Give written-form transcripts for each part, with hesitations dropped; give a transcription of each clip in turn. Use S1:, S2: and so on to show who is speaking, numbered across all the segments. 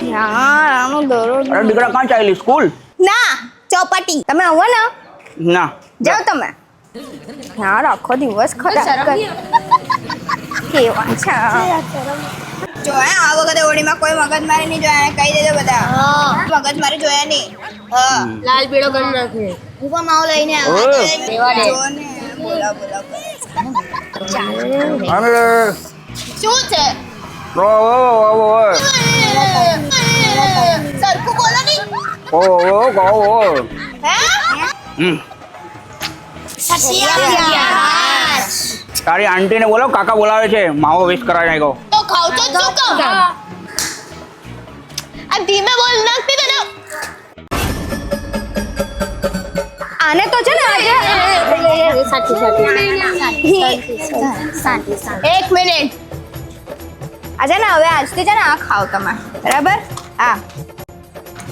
S1: યાર આનો દરોડ
S2: અરે દીકરા કાં ચાલી સ્કૂલ?
S1: ના ચોપાટી તમે આવો ને
S2: ના
S1: જાઓ તમે યાર આખો દિવસ ખરાબ કેવા છે જો આ વખતે હોળીમાં કોઈ મગજમારી નહીં જોયા કહી દેજો બધા મગજમારી જોયા નહીં હા
S3: લાલ પીળો કરી નાખે
S1: હું પણ માવો લઈને
S2: ઓય.
S1: આવ્યો જો ને બોલા બોલા કરે
S2: અરે
S1: શું છે
S2: ઓય
S1: સરખું બોલો નહીં હે
S2: તારી આંટીને બોલો કાકા બોલાવે છે માવો વેસ્ટ કરાવી નાખ્યો
S1: તો ખાવ તો શું કહું આ ધીમે બોલ નાખતી તને આને તો છે ને આજે એક મિનિટ આજે ને હવે આજથી છે ને આ ખાઓ તમે બરાબર હા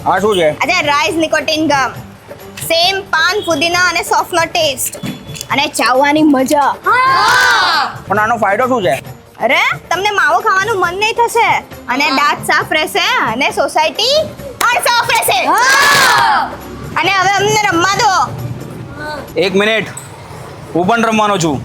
S2: આ શું છે?
S1: આજે રાઈસ નિકોટિન ગમ સેમ પાન ફુદીના અને સોફનો ટેસ્ટ અને ચાવવાની મજા
S2: પણ આનો ફાયદો શું છે?
S1: અરે તમને માવો ખાવાનું મન નહીં થશે અને દાંત સાફ રહેશે અને સોસાયટી પણ સાફ રહેશે અને હવે અમને રમવા દો
S2: એક મિનિટ હું પણ રમવાનો છું